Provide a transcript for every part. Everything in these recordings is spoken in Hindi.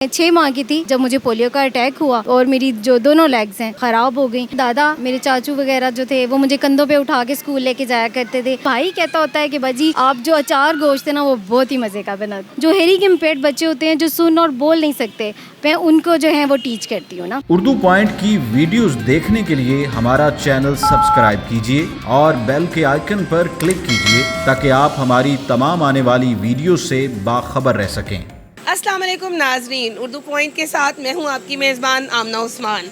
मैं 6 माह की थी जब मुझे पोलियो का अटैक हुआ और मेरी जो दोनों लेग्स हैं ख़राब हो गई। दादा मेरे चाचू वगैरह जो थे वो मुझे कंधों पे उठा के स्कूल लेके जाया करते थे। भाई कहता होता है कि बाजी आप जो अचार गोश्त है ना वो बहुत ही मज़े का बना। जो हेयरिंग इम्पेयर्ड बच्चे होते हैं जो सुन और बोल नहीं सकते, मैं उनको जो है वो टीच करती हूँ ना। उर्दू पॉइंट की वीडियोस देखने के लिए हमारा चैनल सब्सक्राइब कीजिए और बेल के आइकन पर क्लिक कीजिए ताकि आप हमारी तमाम आने वाली वीडियो से बाखबर रह सकें। अस्सलाम वालेकुम नाजरीन, उर्दू पॉइंट के साथ मैं हूं आपकी मेज़बान आमना उस्मान।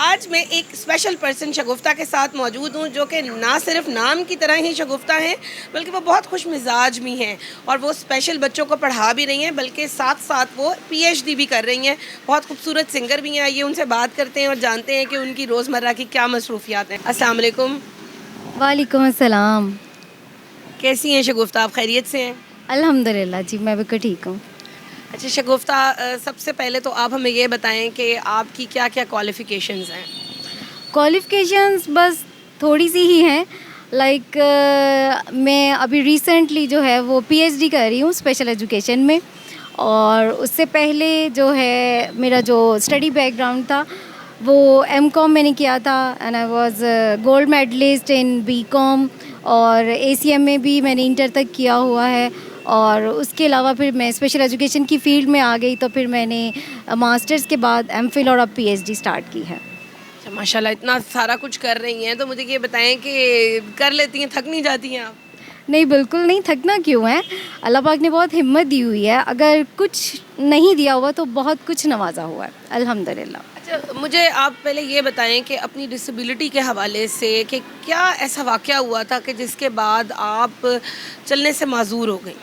आज मैं एक स्पेशल पर्सन शगुफ्ता के साथ मौजूद हूं जो कि ना सिर्फ नाम की तरह ही शगुफ्ता हैं बल्कि वो बहुत खुश मिजाज भी हैं और वो स्पेशल बच्चों को पढ़ा भी रही हैं, बल्कि साथ साथ वो PhD भी कर रही हैं। बहुत खूबसूरत सिंगर भी हैं। आइए उनसे बात करते हैं और जानते हैं कि उनकी रोज़मर्रा की क्या मसरूफियात हैं। अस्सलाम वालेकुम। वालेकुम अस्सलाम। कैसी हैं शगुफ्ता, आप खैरियत से हैं? अल्हम्दुलिल्लाह जी, मैं बिल्कुल ठीक हूँ। अच्छा शगुफ्ता, सबसे पहले तो आप हमें ये बताएं कि आपकी क्या क्या क्वालिफ़िकेशंस हैं? क्वालिफ़िकेशंस बस थोड़ी सी ही हैं। लाइक मैं अभी रिसेंटली जो है वो PhD कर रही हूँ स्पेशल एजुकेशन में, और उससे पहले जो है मेरा जो स्टडी बैकग्राउंड था वो MCOM मैंने किया था and I was gold medallist in BCom, और ACM में भी मैंने इंटर तक किया हुआ है। और उसके अलावा फिर मैं स्पेशल एजुकेशन की फ़ील्ड में आ गई तो फिर मैंने मास्टर्स के बाद MPhil और अब PhD स्टार्ट की है। अच्छा माशाल्लाह, इतना सारा कुछ कर रही हैं, तो मुझे ये बताएं कि कर लेती हैं, थक नहीं जाती हैं आप? नहीं, बिल्कुल नहीं, थकना क्यों है। अल्लाह पाक ने बहुत हिम्मत दी हुई है। अगर कुछ नहीं दिया हुआ तो बहुत कुछ नवाजा हुआ है, अल्हम्दुलिल्लाह। अच्छा मुझे आप पहले ये बताएं कि अपनी डिसेबिलिटी के हवाले से कि क्या ऐसा वाक़या हुआ था कि जिसके बाद आप चलने से माजूर हो गई?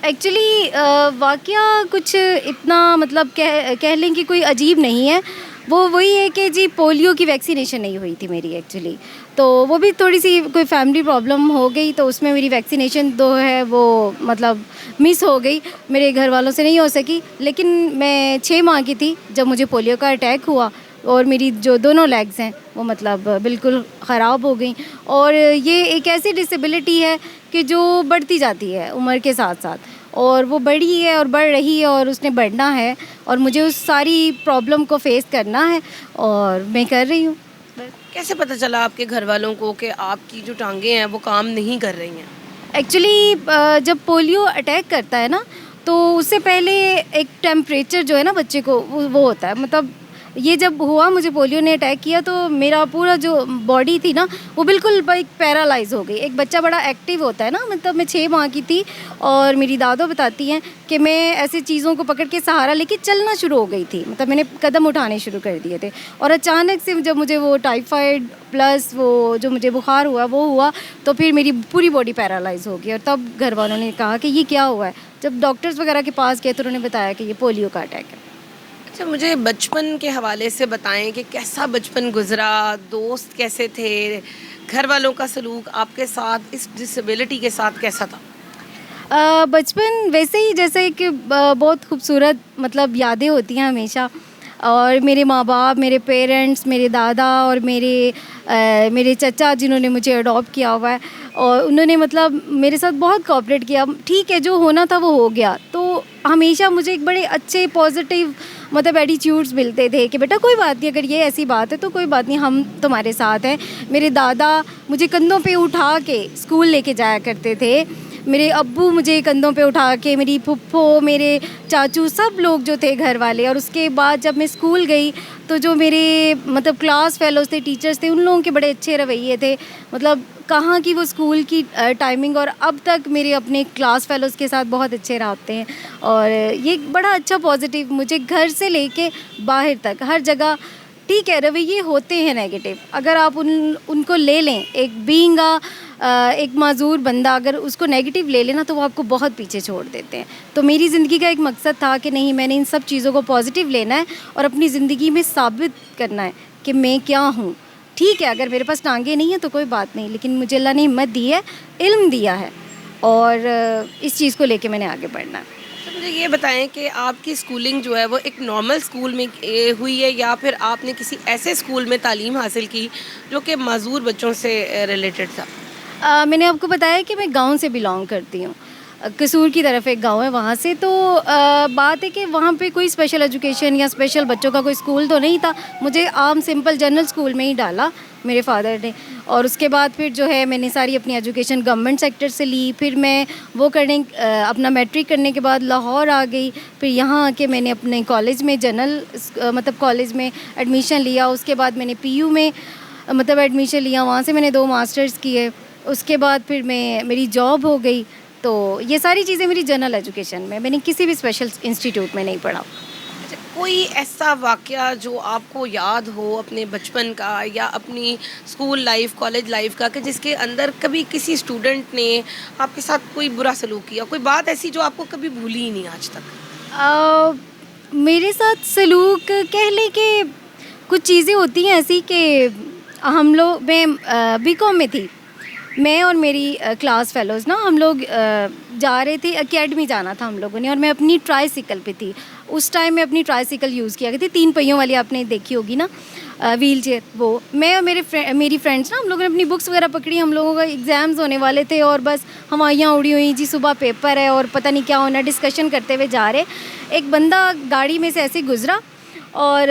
एक्चुअली वाक़या कुछ इतना मतलब कह लें कि कोई अजीब नहीं है। वो वही है कि जी पोलियो की वैक्सीनेशन नहीं हुई थी मेरी एक्चुअली, तो वो भी थोड़ी सी कोई फैमिली प्रॉब्लम हो गई तो उसमें मेरी वैक्सीनेशन जो है वो मतलब मिस हो गई, मेरे घर वालों से नहीं हो सकी। लेकिन मैं 6 माह की थी जब मुझे पोलियो का अटैक हुआ और मेरी जो दोनों लेग्स हैं वो मतलब बिल्कुल ख़राब हो गई। और ये एक ऐसी डिसेबिलिटी है कि जो बढ़ती जाती है उम्र के साथ साथ, और वो बढ़ी है और बढ़ रही है और उसने बढ़ना है, और मुझे उस सारी प्रॉब्लम को फेस करना है और मैं कर रही हूँ। कैसे पता चला आपके घर वालों को कि आपकी जो टांगें हैं वो काम नहीं कर रही हैं? एक्चुअली जब पोलियो अटैक करता है ना तो उससे पहले एक टेम्परेचर जो है ना बच्चे को वो होता है, मतलब ये जब हुआ मुझे पोलियो ने अटैक किया तो मेरा पूरा जो बॉडी थी ना वो बिल्कुल पैरालाइज हो गई। एक बच्चा बड़ा एक्टिव होता है ना, मतलब मैं 6 माह की थी और मेरी दादा बताती हैं कि मैं ऐसी चीज़ों को पकड़ के सहारा लेके चलना शुरू हो गई थी, मतलब मैंने कदम उठाने शुरू कर दिए थे। और अचानक से जब मुझे वो टाइफाइड प्लस वो जो मुझे बुखार हुआ वो हुआ तो फिर मेरी पूरी बॉडी पैरालाइज हो गई, और तब घर वालों ने कहा कि ये क्या हुआ है। जब डॉक्टर्स वगैरह के पास गए तो उन्होंने बताया कि ये पोलियो का अटैक है। अच्छा मुझे बचपन के हवाले से बताएं कि कैसा बचपन गुजरा, दोस्त कैसे थे, घर वालों का सलूक आपके साथ इस डिसेबिलिटी के साथ कैसा था? बचपन वैसे ही जैसे कि बहुत खूबसूरत मतलब यादें होती हैं हमेशा। और मेरे माँ बाप, मेरे पेरेंट्स, मेरे दादा और मेरे चचा जिन्होंने मुझे अडॉप्ट किया हुआ है, और उन्होंने मतलब मेरे साथ बहुत कोऑपरेट किया। ठीक है, जो होना था वो हो गया, तो हमेशा मुझे एक बड़े अच्छे पॉजिटिव मतलब एटीट्यूड्स मिलते थे कि बेटा कोई बात नहीं, अगर ये ऐसी बात है तो कोई बात नहीं, हम तुम्हारे साथ हैं। मेरे दादा मुझे कंधों पे उठा के स्कूल लेके जाया करते थे, मेरे अब्बू मुझे कंधों पे उठा के, मेरी फुफ्फो, मेरे चाचू, सब लोग जो थे घर वाले। और उसके बाद जब मैं स्कूल गई तो जो मेरे मतलब क्लास फेलोज़ थे, टीचर्स थे, उन लोगों के बड़े अच्छे रवैये थे। मतलब कहाँ की वो स्कूल की टाइमिंग, और अब तक मेरे अपने क्लास फेलोज़ के साथ बहुत अच्छे रबते हैं। और ये बड़ा अच्छा पॉजिटिव मुझे घर से लेके बाहर तक हर जगह। ठीक है, रवैये होते हैं नेगेटिव, अगर आप उनको ले लें, एक बीइंग एक माजूर बंदा अगर उसको नेगेटिव ले लेना तो वो आपको बहुत पीछे छोड़ देते हैं। तो मेरी ज़िंदगी का एक मकसद था कि नहीं, मैंने इन सब चीज़ों को पॉजिटिव लेना है और अपनी ज़िंदगी में साबित करना है कि मैं क्या हूँ। ठीक है, अगर मेरे पास टांगे नहीं हैं तो कोई बात नहीं, लेकिन मुझे अल्लाह ने हिम्मत दी है, इल्म दिया है, और इस चीज़ को लेके मैंने आगे बढ़ना है। तो मुझे ये बताएं कि आपकी स्कूलिंग जो है वो एक नॉर्मल स्कूल में हुई है या फिर आपने किसी ऐसे स्कूल में तालीम हासिल की जो कि माजूर बच्चों से रिलेटेड था? मैंने आपको बताया कि मैं गांव से बिलोंग करती हूँ। कसूर की तरफ एक गांव है वहाँ से। तो बात है कि वहाँ पे कोई स्पेशल एजुकेशन या स्पेशल बच्चों का कोई स्कूल तो नहीं था, मुझे आम सिंपल जनरल स्कूल में ही डाला मेरे फादर ने। और उसके बाद फिर जो है मैंने सारी अपनी एजुकेशन गवर्नमेंट सेक्टर से ली। फिर मैं वो अपना मैट्रिक करने के बाद लाहौर आ गई। फिर यहाँ आके मैंने अपने कॉलेज में जनरल मतलब कॉलेज में एडमिशन लिया। उसके बाद मैंने पीयू में मतलब एडमिशन लिया, वहाँ से मैंने 2 मास्टर्स किए। उसके बाद फिर मेरी जॉब हो गई। तो ये सारी चीज़ें मेरी जनरल एजुकेशन में, मैंने किसी भी स्पेशल इंस्टीट्यूट में नहीं पढ़ा। अच्छा, कोई ऐसा वाक़या जो आपको याद हो अपने बचपन का या अपनी स्कूल लाइफ, कॉलेज लाइफ का, कि जिसके अंदर कभी किसी स्टूडेंट ने आपके साथ कोई बुरा सलूक किया, कोई बात ऐसी जो आपको कभी भूली ही नहीं आज तक? मेरे साथ सलूक कह लें कि कुछ चीज़ें होती हैं ऐसी कि हम लोग, मैं बीकॉम में थी, मैं और मेरी क्लास फेलोज़ ना, हम लोग जा रहे थे, एकेडमी जाना था हम लोगों ने, और मैं अपनी ट्राईसाइकिल पे थी। उस टाइम मैं अपनी ट्राईसाइकिल यूज़ किया करती थी, 3 पहियों वाली, आपने देखी होगी ना, व्हील चेयर। वो मैं और मेरी फ्रेंड्स ना, हम लोगों ने अपनी बुक्स वगैरह पकड़ी, हम लोगों का एग्ज़ाम्स होने वाले थे और बस हमारियाँ उड़ी हुई जी, सुबह पेपर है और पता नहीं क्या होना, डिस्कशन करते हुए जा रहे। एक बंदा गाड़ी में से ऐसे गुज़रा और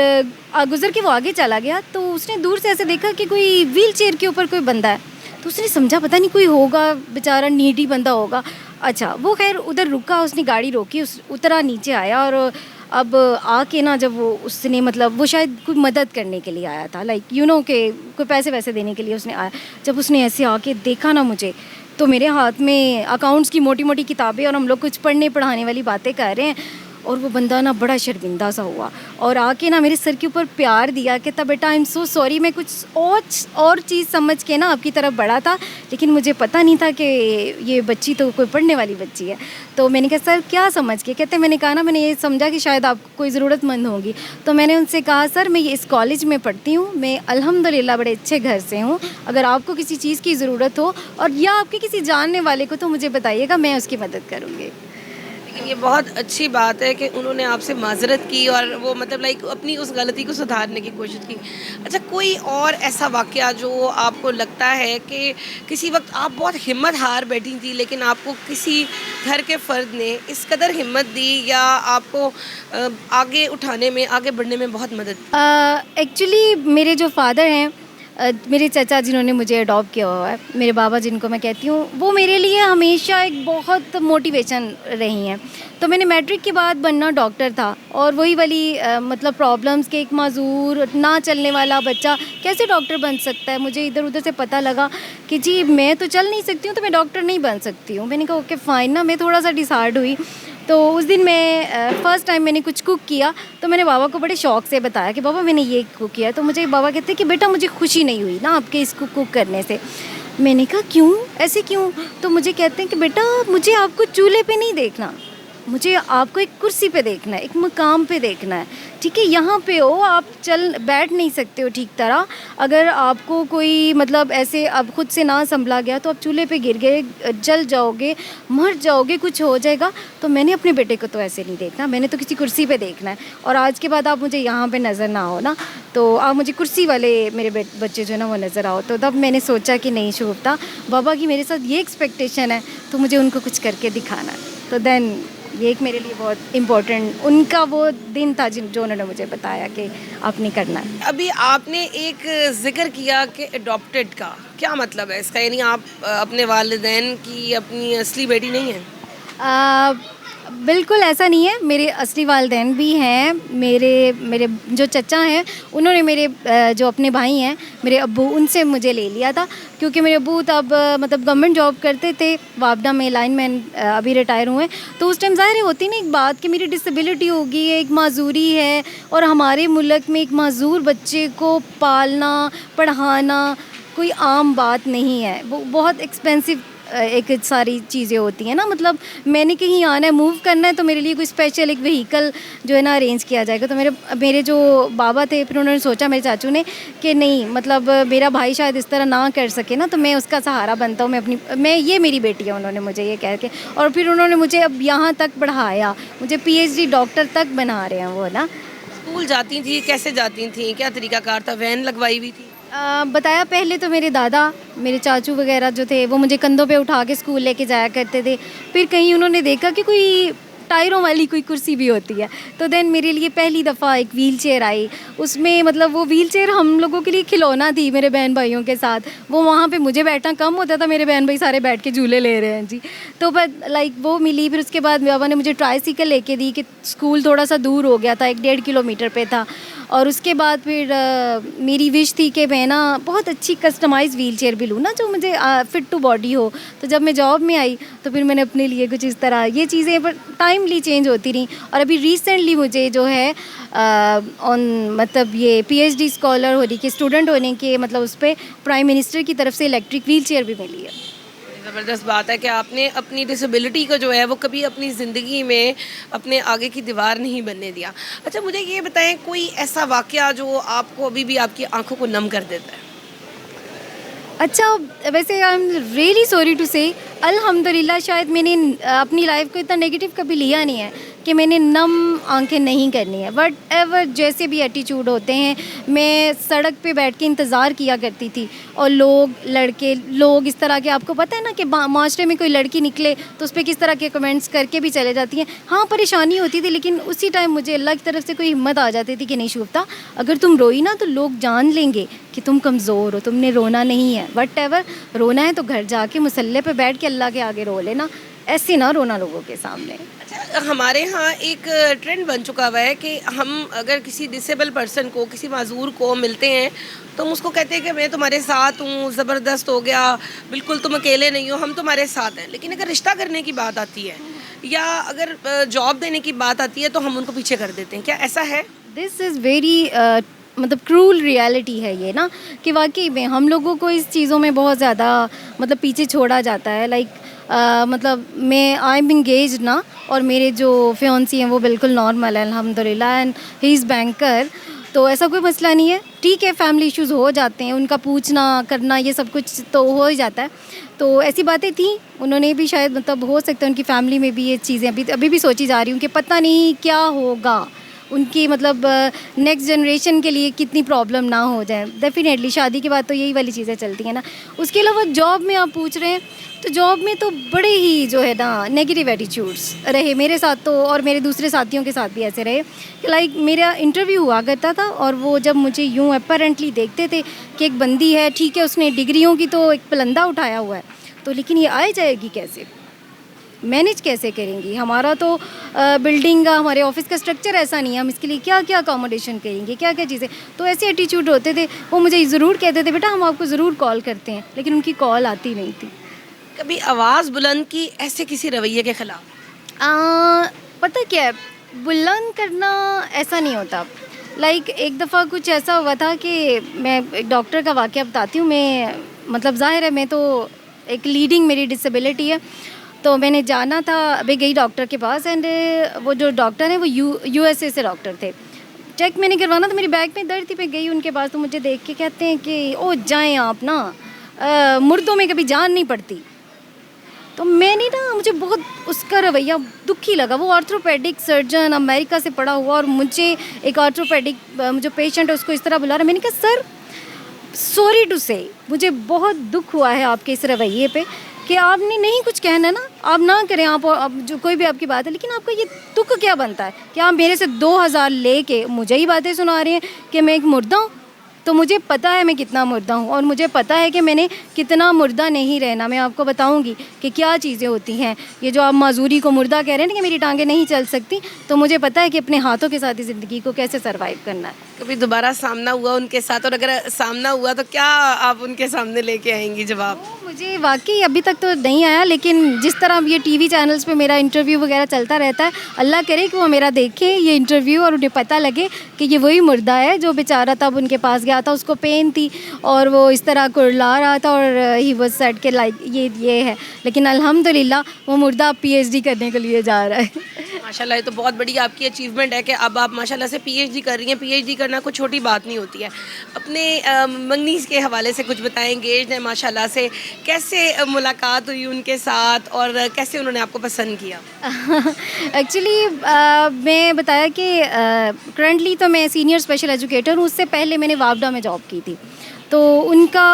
गुज़र के वो आगे चला गया। तो उसने दूर से ऐसे देखा कि कोई व्हील चेयर के ऊपर कोई बंदा है, तो उसने समझा पता नहीं कोई होगा, बेचारा नीडी बंदा होगा। अच्छा, वो खैर उधर रुका, उसने गाड़ी रोकी, उतरा, नीचे आया। और अब आके ना, जब वो उसने मतलब वो शायद कोई मदद करने के लिए आया था, लाइक यू नो के कोई पैसे वैसे देने के लिए उसने आया। जब उसने ऐसे आके देखा ना मुझे, तो मेरे हाथ में अकाउंट्स की मोटी मोटी किताबें और हम लोग कुछ पढ़ने पढ़ाने वाली बातें कर रहे हैं, और वो बंदा ना बड़ा शर्मिंदा सा हुआ और आके ना मेरे सर के ऊपर प्यार दिया, कहता बेटा आई एम सो सॉरी, मैं कुछ और चीज़ समझ के ना आपकी तरफ बढ़ा था, लेकिन मुझे पता नहीं था कि ये बच्ची तो कोई पढ़ने वाली बच्ची है। तो मैंने कहा सर क्या समझ के? कहते मैंने कहा ना, मैंने ये समझा कि शायद आपको कोई ज़रूरतमंद होगी। तो मैंने उनसे कहा सर मैं इस कॉलेज में पढ़ती हूँ, मैं अल्हम्दुलिल्लाह बड़े अच्छे घर से हूँ, अगर आपको किसी चीज़ की ज़रूरत हो और या आपके किसी जानने वाले को, तो मुझे बताइएगा, मैं उसकी मदद करूँगी। लेकिन ये बहुत अच्छी बात है कि उन्होंने आपसे माज़रत की और वो मतलब लाइक अपनी उस गलती को सुधारने की कोशिश की। अच्छा, कोई और ऐसा वाक़या जो आपको लगता है कि किसी वक्त आप बहुत हिम्मत हार बैठी थी, लेकिन आपको किसी घर के फ़र्द ने इस कदर हिम्मत दी या आपको आगे उठाने में, आगे बढ़ने में बहुत मदद की? एक्चुअली मेरे जो फादर हैं, मेरे चाचा जिन्होंने मुझे अडॉप्ट किया हुआ है, मेरे बाबा जिनको मैं कहती हूँ, वो मेरे लिए हमेशा एक बहुत मोटिवेशन रही हैं। तो मैंने मैट्रिक के बाद बनना डॉक्टर था, और वही वाली मतलब प्रॉब्लम्स के एक माजूर ना चलने वाला बच्चा कैसे डॉक्टर बन सकता है। मुझे इधर उधर से पता लगा कि जी मैं तो चल नहीं सकती हूँ, तो मैं डॉक्टर नहीं बन सकती हूँ। मैंने कहा ओके फ़ाइन ना, मैं थोड़ा सा डिसाइड हुई। तो उस दिन मैं फ़र्स्ट टाइम मैंने कुछ कुक किया, तो मैंने बाबा को बड़े शौक़ से बताया कि बाबा मैंने ये कुक किया। तो मुझे बाबा कहते कि बेटा मुझे खुशी नहीं हुई ना आपके इसको कुक करने से। मैंने कहा क्यों, ऐसे क्यों? तो मुझे कहते हैं कि बेटा मुझे आपको चूल्हे पे नहीं देखना, मुझे आपको एक कुर्सी पे देखना है, एक मुकाम पे देखना है, ठीक है? यहाँ पे हो, आप बैठ नहीं सकते हो ठीक तरह। अगर आपको कोई मतलब ऐसे अब खुद से ना संभला गया, तो आप चूल्हे पे गिर गए, जल जाओगे, मर जाओगे, कुछ हो जाएगा। तो मैंने अपने बेटे को तो ऐसे नहीं देखना, मैंने तो किसी कुर्सी पे देखना है। और आज के बाद आप मुझे यहाँ पे नज़र ना हो ना, तो आप मुझे कुर्सी वाले मेरे बच्चे जो है ना वो नज़र आओ। तो तब मैंने सोचा कि नहीं शगुफ्ता, बाबा की मेरे साथ ये एक्सपेक्टेशन है, तो मुझे उनको कुछ करके दिखाना है। तो देन ये एक मेरे लिए बहुत इम्पोर्टेंट उनका वो दिन था जो उन्होंने मुझे बताया कि आपने करना है। अभी आपने एक ज़िक्र किया कि अडॉप्टेड का क्या मतलब है इसका, यानी आप अपने वालिदैन की अपनी असली बेटी नहीं हैं? बिल्कुल ऐसा नहीं है, मेरे असली वालिदैन भी हैं। मेरे जो चचा हैं, उन्होंने मेरे जो अपने भाई हैं, मेरे अब्बू, उनसे मुझे ले लिया था, क्योंकि मेरे अब्बू तब मतलब गवर्नमेंट जॉब करते थे, वापडा में लाइनमैन, अभी रिटायर हुए। तो उस टाइम ज़ाहिर होती ना एक बात कि मेरी डिसेबिलिटी होगी, एक माजूरी है, और हमारे मुल्क में एक माजूर बच्चे को पालना पढ़ाना कोई आम बात नहीं है, वो बहुत एक्सपेंसिव एक सारी चीज़ें होती हैं ना। मतलब मैंने कहीं आना है, मूव करना है, तो मेरे लिए कोई स्पेशल एक व्हीकल जो है ना अरेंज किया जाएगा। तो मेरे जो बाबा थे, फिर उन्होंने सोचा, मेरे चाचू ने, कि नहीं मतलब मेरा भाई शायद इस तरह ना कर सके ना, तो मैं उसका सहारा बनता हूँ, मैं ये मेरी बेटी है, उन्होंने मुझे ये कह के। और फिर उन्होंने मुझे अब यहाँ तक बढ़ाया, मुझे PhD डॉक्टर तक बना रहे हैं वो ना। स्कूल जाती थी, कैसे जाती थी, क्या तरीकाकार था? वैन लगवाई हुई थी? बताया पहले तो मेरे दादा, मेरे चाचू वगैरह जो थे वो मुझे कंधों पे उठा के स्कूल लेके जाया करते थे। फिर कहीं उन्होंने देखा कि कोई टायरों वाली कोई कुर्सी भी होती है, तो देन मेरे लिए पहली दफ़ा एक व्हील चेयर आई। उसमें मतलब वो व्हील चेयर हम लोगों के लिए खिलौना थी मेरे बहन भाइयों के साथ। वो वहाँ पे मुझे बैठना कम होता था, मेरे बहन भाई सारे बैठ के झूले ले रहे हैं जी। तो बस लाइक वो मिली। फिर उसके बाद बाबा ने मुझे ट्राईसाइकिल लेके दी कि स्कूल थोड़ा सा दूर हो गया था, 1-1.5 किलोमीटर पे था। और उसके बाद फिर मेरी विश थी कि मैं ना बहुत अच्छी कस्टमाइज़ व्हील चेयर भी लूँ ना, जो मुझे फ़िट टू बॉडी हो। तो जब मैं जॉब में आई तो फिर मैंने अपने लिए कुछ इस तरह ये चीज़ें पर टाइमली चेंज होती रहीं। और अभी रिसेंटली मुझे जो है ऑन मतलब ये पीएचडी स्कॉलर होने के स्टूडेंट होने के मतलब उस पर प्राइम मिनिस्टर की तरफ से इलेक्ट्रिक व्हील चेयर भी मिली है। ज़बरदस्त बात है कि आपने अपनी डिसेबिलिटी को जो है वो कभी अपनी ज़िंदगी में अपने आगे की दीवार नहीं बनने दिया। अच्छा, मुझे ये बताएं कोई ऐसा वाक़या जो आपको अभी भी आपकी आंखों को नम कर देता है? अच्छा, वैसे I am really sorry to say अल्हम्दुलिल्लाह शायद मैंने अपनी लाइफ को इतना नेगेटिव कभी लिया नहीं है कि मैंने नम आंखें नहीं करनी है। बट एवर जैसे भी एटीट्यूड होते हैं, मैं सड़क पे बैठ के इंतज़ार किया करती थी और लड़के लोग इस तरह के, आपको पता है ना कि माशरे में कोई लड़की निकले तो उस पर किस तरह के कमेंट्स करके भी चले जाती हैं। हाँ, परेशानी होती थी, लेकिन उसी टाइम मुझे अल्लाह की तरफ से कोई हिम्मत आ जाती थी कि नहीं शुफ्ता, अगर तुम रोई ना तो लोग जान लेंगे कि तुम कमज़ोर हो, तुमने रोना नहीं है। वट एवर रोना है तो घर जाके मुसल्ले पे बैठ के अल्लाह के आगे रो लेना, ऐसे ना रोना लोगों के सामने। अच्छा, हमारे यहाँ एक ट्रेंड बन चुका हुआ है कि हम अगर किसी डिसेबल पर्सन को, किसी माजूर को मिलते हैं तो हम उसको कहते हैं कि मैं तुम्हारे साथ हूँ, ज़बरदस्त हो गया, बिल्कुल तुम अकेले नहीं हो, हम तुम्हारे साथ हैं। लेकिन अगर रिश्ता करने की बात आती है या अगर जॉब देने की बात आती है तो हम उनको पीछे कर देते हैं। क्या ऐसा है? दिस इज़ वेरी मतलब क्रूल रियलिटी है ये ना, कि वाकई में हम लोगों को इस चीज़ों में बहुत ज़्यादा मतलब पीछे छोड़ा जाता है। लाइक मतलब मैं आई एम इंगेज्ड ना, और मेरे जो फियांसी हैं वो बिल्कुल नॉर्मल है अल्हम्दुलिल्लाह, एंड ही इज़ बैंकर। तो ऐसा कोई मसला नहीं है। ठीक है, फैमिली इश्यूज़ हो जाते हैं, उनका पूछना करना ये सब कुछ तो हो ही जाता है। तो ऐसी बातें थी, उन्होंने भी शायद मतलब हो सकता है उनकी फैमिली में भी ये चीज़ें अभी भी सोची जा रही हूँ कि पता नहीं क्या होगा उनकी मतलब नेक्स्ट जनरेशन के लिए कितनी प्रॉब्लम ना हो जाए। डेफिनेटली शादी के बाद तो यही वाली चीज़ें चलती हैं ना। उसके अलावा जॉब में आप पूछ रहे हैं तो जॉब में तो बड़े ही जो है ना नेगेटिव एटीट्यूड्स रहे मेरे साथ तो, और मेरे दूसरे साथियों के साथ भी ऐसे रहे। लाइक मेरा इंटरव्यू हुआ करता था और वो जब मुझे यूँ अपेरेंटली देखते थे कि एक बंदी है, ठीक है उसने डिग्रियों की तो एक पलंदा उठाया हुआ है, तो लेकिन ये आ जाएगी कैसे, मैनेज कैसे करेंगी, हमारा तो बिल्डिंग का, हमारे ऑफिस का स्ट्रक्चर ऐसा नहीं है, हम इसके लिए क्या क्या अकोमोडेशन करेंगे, क्या क्या चीज़ें। तो ऐसे एटीट्यूड होते थे। वो मुझे ज़रूर कहते थे बेटा हम आपको ज़रूर कॉल करते हैं, लेकिन उनकी कॉल आती नहीं थी। कभी आवाज़ बुलंद की ऐसे किसी रवैये के ख़िलाफ़? पता क्या है, बुलंद करना ऐसा नहीं होता। लाइक एक दफ़ा कुछ ऐसा हुआ था कि मैं एक डॉक्टर का वाक़या बताती हूँ। मैं मतलब ज़ाहिर है मैं तो एक लीडिंग मेरी डिसेबिलिटी है, तो मैंने जाना था, अभी गई डॉक्टर के पास, एंड वो जो डॉक्टर हैं वो यूएसए से डॉक्टर थे। चेक मैंने करवाना था, मेरी बैग में दर्द थी, मैं गई उनके पास, तो मुझे देख के कहते हैं कि ओ जाएं आप ना, मुर्दों में कभी जान नहीं पड़ती। तो मैंने ना, मुझे बहुत उसका रवैया दुखी लगा। वो ऑर्थोपेडिक सर्जन अमेरिका से पढ़ा हुआ, और मुझे एक ऑर्थोपेडिक जो पेशेंट है उसको इस तरह बुला रहा। मैंने कहा सर सॉरी टू से, मुझे बहुत दुख हुआ है आपके इस रवैये पे कि आपने नहीं कुछ कहना ना, आप ना करें, आप जो कोई भी आपकी बात है, लेकिन आपका ये दुख क्या बनता है कि आप मेरे से 2000 लेके मुझे ही बातें सुना रहे हैं कि मैं एक मुर्दा हूँ। तो मुझे पता है मैं कितना मुर्दा हूँ, और मुझे पता है कि मैंने कितना मुर्दा नहीं रहना। मैं आपको बताऊँगी कि क्या चीज़ें होती हैं। ये जो आप माजूरी को मुर्दा कह रहे हैं ना कि मेरी टांगें नहीं चल सकती, तो मुझे पता है कि अपने हाथों के साथ ही ज़िंदगी को कैसे सर्वाइव करना है। कभी दोबारा सामना हुआ उनके साथ, और अगर सामना हुआ तो क्या आप उनके सामने लेके आएंगी जवाब? मुझे वाकई अभी तक तो नहीं आया, लेकिन जिस तरह ये टीवी चैनल्स पे मेरा इंटरव्यू वगैरह चलता रहता है, अल्लाह करे कि वो मेरा देखें ये इंटरव्यू और उन्हें पता लगे कि ये वही मुर्दा है जो बेचारा तब उनके पास गया था, उसको पेन थी और वो इस तरह कुरला रहा था, और ही वाज सेड के लाइक ये है। लेकिन अल्हम्दुलिल्लाह वो मुर्दा पीएचडी करने के लिए जा रहा है। माशाल्लाह ये तो बहुत बड़ी आपकी अचीवमेंट है कि अब आप माशाल्लाह से पीएचडी कर रही हैं। पीएचडी करना कोई छोटी बात नहीं होती है। अपने मंगनीज़ के हवाले से कुछ बताएं, एंगेज्ड हैं माशाल्लाह से, कैसे मुलाकात हुई उनके साथ और कैसे उन्होंने आपको पसंद किया? एक्चुअली मैं बताया कि करंटली तो मैं सीनियर स्पेशल एजुकेटर हूँ। उससे पहले मैंने वापडा में जॉब की थी, तो उनका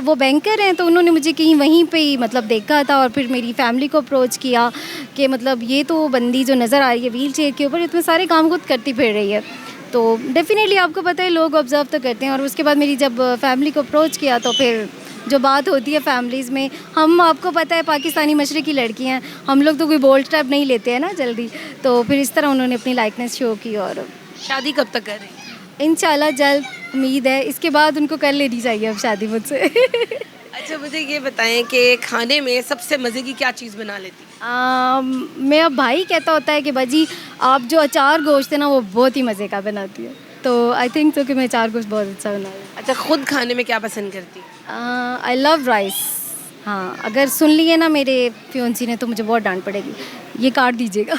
वो बैंकर हैं, तो उन्होंने मुझे कहीं वहीं पे ही मतलब देखा था और फिर मेरी फैमिली को अप्रोच किया कि मतलब ये तो बंदी जो नज़र आ रही है व्हील चेयर के ऊपर इतने सारे काम खुद करती फिर रही है, तो डेफिनेटली आपको पता है लोग ऑब्ज़र्व तो करते हैं। और उसके बाद मेरी जब फैमिली को अप्रोच किया तो फिर जो बात होती है फैमिलीज़ में, हम आपको पता है पाकिस्तानी मशरक़ी की लड़कियाँ, हम लोग तो कोई बोल्ड स्टेप नहीं लेते हैं ना जल्दी, तो फिर इस तरह उन्होंने अपनी लाइकनेस शो की। और शादी कब तक कर रही हैं? इंशाल्लाह जल्द, उम्मीद है इसके बाद उनको कर लेनी चाहिए अब शादी मुझसे। अच्छा मुझे ये बताएं कि खाने में सबसे मज़े की क्या चीज़ बना लेती हैं? मेरा भाई कहता होता है कि बाजी आप जो अचार गोश्त है ना वो बहुत ही मज़े का बनाती है, तो आई थिंक तो कि मैं अचार गोश्त बहुत अच्छा बना रही हूँ। अच्छा खुद खाने में क्या पसंद करती हैं? I love rice. हाँ, अगर सुन लिए ना मेरे फियोंसी ने तो मुझे बहुत डांट पड़ेगी, ये काट दीजिएगा।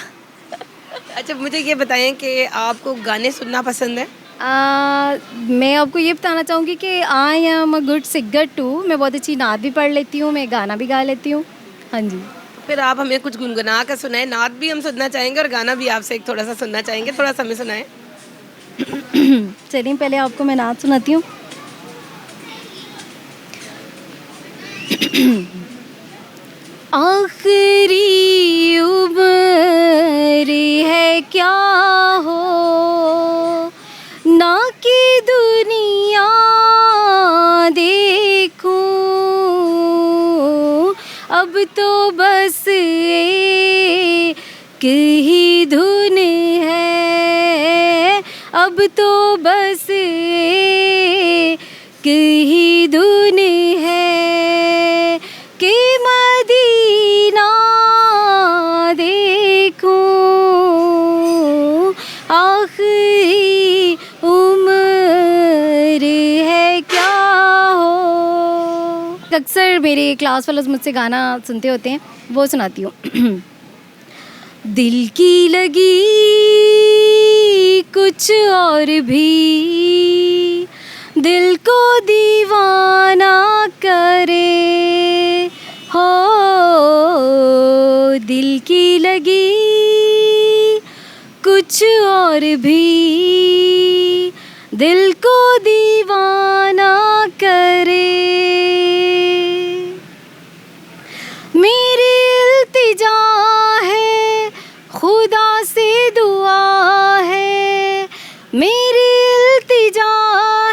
अच्छा मुझे ये बताएं कि आपको गाने सुनना पसंद है? मैं आपको ये बताना चाहूँगी कि I am a good singer too. मैं बहुत अच्छी नात भी पढ़ लेती हूँ, मैं गाना भी गा लेती हूँ। हाँ जी। फिर आप हमें कुछ गुनगुना कर सुनाएं। नात भी हम सुनना चाहेंगे और गाना भी आपसे एक थोड़ा सा सुनना चाहेंगे, थोड़ा सा हमें सुनाएं। चलिए पहले आपको मैं नात सुनाती हूँ। आखिरी उम्र है क्या हो ना कि दुनिया देखूं, अब तो बस एक ही धुन है, अब तो बस एक ही धुन है कि मदीना देखूं, आखिरी उम्र है क्या हो। अक्सर मेरे क्लास वालों मुझसे गाना सुनते होते हैं, वो सुनाती हूँ। दिल की लगी कुछ और भी दिल को दीवाना करे हो, दिल की लगी कुछ और भी दिल को दीवाना करे। मेरी इल्तिजा है खुदा से दुआ है, मेरी इल्तिजा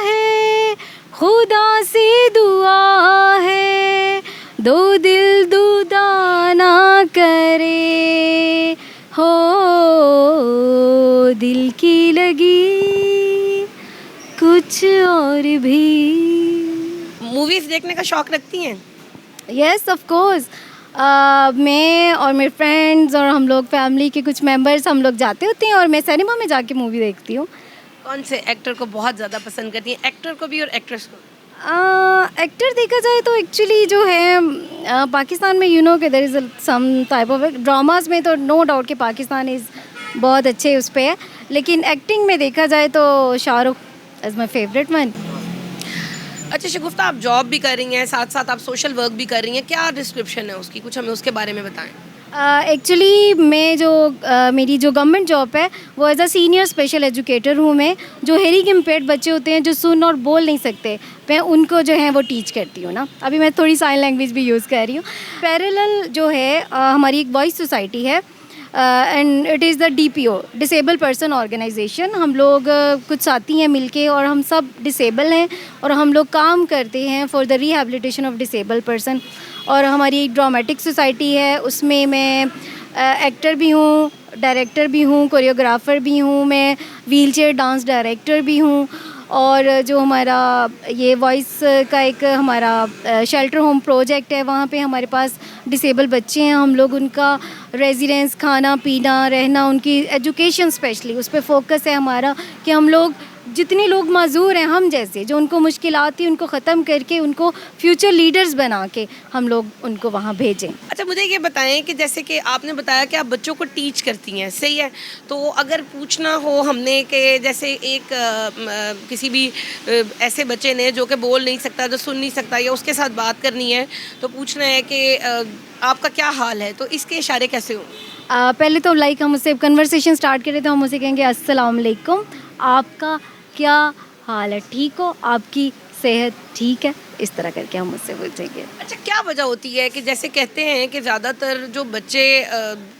है खुदा से दुआ है, दो दिल दुदाना करे हो, दिल की लगी कुछ और भी। मूवीज़ देखने का शौक़ रखती हैं? Yes of course. मैं और मेरे फ्रेंड्स और हम लोग फैमिली के कुछ मेंबर्स हम लोग जाते होते हैं और मैं सिनेमा में जाके मूवी देखती हूँ। कौन से एक्टर को बहुत ज़्यादा पसंद करती हैं? एक्टर को भी और एक्ट्रेस को? एक्टर देखा जाए तो एक्चुअली जो है पाकिस्तान में यू नो कि there is some type of dramas में तो नो डाउट कि पाकिस्तान इज़ बहुत अच्छे उस पे है, लेकिन एक्टिंग में देखा जाए तो Shahrukh is my favourite one. अच्छा शगुफ्ता, आप जॉब भी कर रही हैं, साथ साथ आप सोशल वर्क भी कर रही हैं, क्या डिस्क्रिप्शन है उसकी, कुछ हमें उसके बारे में बताएं। एक्चुअली मैं जो मेरी जो गवर्नमेंट जॉब है वो as a senior special educator हूँ मैं। जो हेयरिंग इम्पेयर्ड बच्चे होते हैं जो सुन और बोल नहीं सकते, मैं उनको जो है वो टीच करती हूँ ना। अभी मैं थोड़ी साइन लैंग्वेज भी यूज़ कर रही हूँ। पैरेलल जो है हमारी एक वॉइस सोसाइटी है and it is the DPO disable person organisation. हम लोग कुछ साथी हैं मिलके और हम सब डिसेबल हैं और हम लोग काम करते हैं for the rehabilitation of disable person. और हमारी एक ड्रामेटिक सोसाइटी है, उसमें मैं एक्टर भी हूँ, डायरेक्टर भी हूँ, कोरियोग्राफर भी हूँ, मैं व्हीलचेयर डांस डायरेक्टर भी हूँ। और जो हमारा ये वॉइस का एक हमारा शेल्टर होम प्रोजेक्ट है, वहाँ पे हमारे पास डिसेबल बच्चे हैं, हम लोग उनका रेजिडेंस, खाना पीना, रहना, उनकी एजुकेशन स्पेशली उस पर फोकस है हमारा कि हम लोग जितने लोग माजूर हैं हम जैसे, जो उनको मुश्किलात थी उनको ख़त्म करके उनको फ्यूचर लीडर्स बना के हम लोग उनको वहाँ भेजें। अच्छा, मुझे ये बताएं कि जैसे कि आपने बताया कि आप बच्चों को टीच करती हैं, सही है, तो अगर पूछना हो हमने कि जैसे एक किसी भी ऐसे बच्चे ने जो कि बोल नहीं सकता, जो सुन नहीं सकता, या उसके साथ बात करनी है, तो पूछना है कि आपका क्या हाल है, तो इसके इशारे कैसे हों? पहले तो लाइक हम उससे कन्वर्सेशन स्टार्ट करें तो हम उसे कहेंगे अस्सलाम वालेकुम, आपका क्या हाल है, ठीक हो, आपकी सेहत ठीक है, इस तरह करके हम उससे पूछेंगे। अच्छा, क्या वजह होती है कि जैसे कहते हैं कि ज़्यादातर जो बच्चे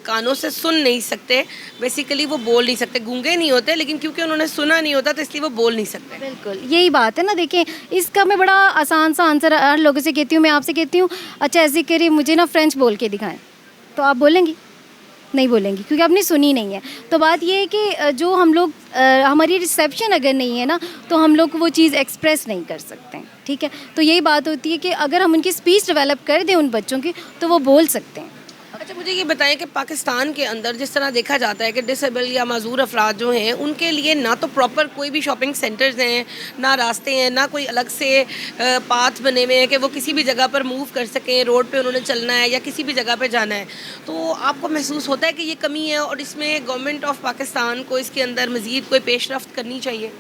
कानों से सुन नहीं सकते, बेसिकली वो बोल नहीं सकते, गूंगे नहीं होते, लेकिन क्योंकि उन्होंने सुना नहीं होता तो इसलिए वो बोल नहीं सकते। बिल्कुल यही बात है ना। देखें, इसका मैं बड़ा आसान सा आंसर हर लोगों से कहती हूँ, मैं आपसे कहती हूँ अच्छा ऐसे करिए, मुझे ना फ्रेंच बोल के दिखाएं, तो आप बोलेंगी? नहीं बोलेंगी, क्योंकि आपने सुनी नहीं है। तो बात ये है कि जो हम लोग हमारी रिसेप्शन अगर नहीं है ना, तो हम लोग वो चीज़ एक्सप्रेस नहीं कर सकते हैं, ठीक है। तो यही बात होती है कि अगर हम उनकी स्पीच डेवलप कर दें उन बच्चों की, तो वो बोल सकते हैं। अच्छा, मुझे ये बताएं कि पाकिस्तान के अंदर जिस तरह देखा जाता है कि डिसेबल या माजूर अफराद जो हैं उनके लिए ना तो प्रॉपर कोई भी शॉपिंग सेंटर्स हैं, ना रास्ते हैं, ना कोई अलग से पाथ बने हुए हैं कि वो किसी भी जगह पर मूव कर सकें, रोड पे उन्होंने चलना है या किसी भी जगह पे जाना है। तो आपको महसूस होता है कि ये कमी है और इसमें गवर्नमेंट ऑफ पाकिस्तान को इसके अंदर मज़ीद कोई पेशरफ्त करनी चाहिए?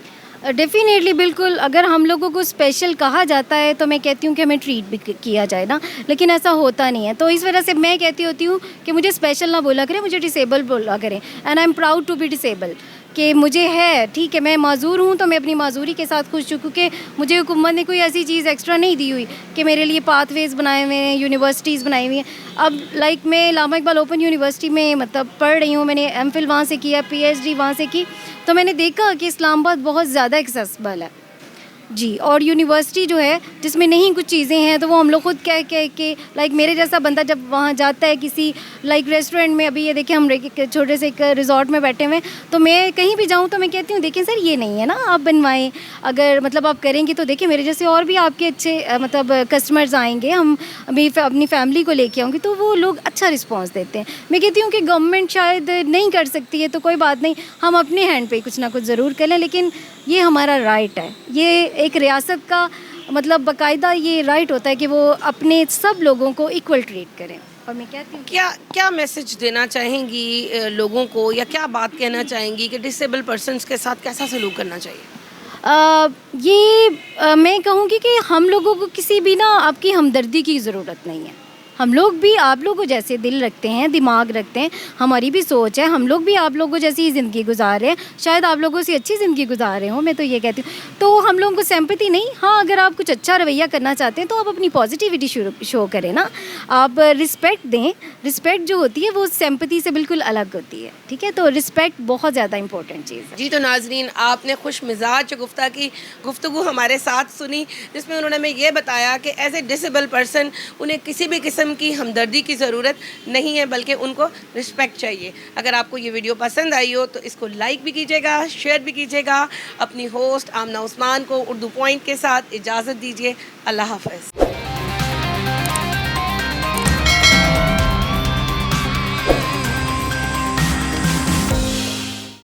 डेफ़िनेटली, बिल्कुल। अगर हम लोगों को स्पेशल कहा जाता है तो मैं कहती हूँ कि हमें ट्रीट भी किया जाए ना, लेकिन ऐसा होता नहीं है। तो इस वजह से मैं कहती होती हूँ कि मुझे स्पेशल ना बोला करें, मुझे डिसेबल बोला करें। And I am proud to be disable, कि मुझे है, ठीक है, मैं माजूर हूँ तो मैं अपनी माजूरी के साथ खुश हूँ, क्योंकि मुझे हुकूमत ने कोई ऐसी चीज़ एक्स्ट्रा नहीं दी हुई कि मेरे लिए पाथवेज़ बनाए हुए हैं, यूनिवर्सिटीज़ बनाई हुई हैं। अब लाइक मैं इलामा इकबाल ओपन यूनिवर्सिटी में मतलब पढ़ रही हूँ, मैंने एमफिल वहाँ से किया, पीएचडी वहाँ से की, तो मैंने देखा कि इस्लामाबाद बहुत ज़्यादा एक्सेसिबल है जी। और यूनिवर्सिटी जो है जिसमें नहीं कुछ चीज़ें हैं, तो वो हम लोग खुद कह के लाइक मेरे जैसा बंदा जब वहाँ जाता है किसी लाइक रेस्टोरेंट में, अभी ये देखिए हम छोटे से एक रिजॉर्ट में बैठे हुए हैं, तो मैं कहीं भी जाऊँ तो मैं कहती हूँ देखिए सर ये नहीं है ना, आप बनवाएं, अगर मतलब आप करेंगे तो देखिए मेरे जैसे और भी आपके अच्छे मतलब कस्टमर्स आएंगे, हम अभी अपनी फैमिली को लेके आऊँगी, तो वो लोग अच्छा रिस्पॉन्स देते हैं। मैं कहती हूँ कि गवर्नमेंट शायद नहीं कर सकती है तो कोई बात नहीं, हम अपने हैंड पे कुछ ना कुछ ज़रूर करें, लेकिन ये हमारा राइट है। ये एक रियासत का मतलब बाकायदा ये राइट होता है कि वो अपने सब लोगों को इक्वल ट्रीट करें। और मैं कहती हूँ क्या मैसेज देना चाहेंगी लोगों को, या क्या बात कहना चाहेंगी कि डिसेबल पर्सनस के साथ कैसा सलूक करना चाहिए? मैं कहूँगी कि हम लोगों को किसी भी ना आपकी हमदर्दी की ज़रूरत नहीं है। हम लोग भी आप लोगों जैसे दिल रखते हैं, दिमाग रखते हैं, हमारी भी सोच है, हम लोग भी आप लोगों जैसी ज़िंदगी गुजार रहे हैं, शायद आप लोगों से अच्छी ज़िंदगी गुजार रहे हो, मैं तो ये कहती हूँ। तो हम लोगों को सिंपैथी नहीं, हाँ अगर आप कुछ अच्छा रवैया करना चाहते हैं तो आप अपनी पॉजिटिविटी शो करें ना, आप रिस्पेक्ट दें। रिस्पेक्ट जो होती है वो सिंपैथी से बिल्कुल अलग होती है, ठीक है। तो रिस्पेक्ट बहुत ज़्यादा इंपॉर्टेंट चीज़ है जी। तो नाजरीन, आपने खुश मिजाज गुफ्ता की गुफ्तगू हमारे साथ सुनी, जिसमें उन्होंने हमें ये बताया कि एज ए डिसेबल पर्सन उन्हें किसी भी किस्म की हमदर्दी की ज़रूरत नहीं है, बल्कि उनको रिस्पेक्ट चाहिए। अगर आपको ये वीडियो पसंद आई हो तो इसको लाइक भी कीजिएगा, शेयर भी कीजिएगा। अपनी होस्ट आमना उस्मान को उर्दू पॉइंट के साथ इजाज़त दीजिए। अल्लाह हाफ़िज़।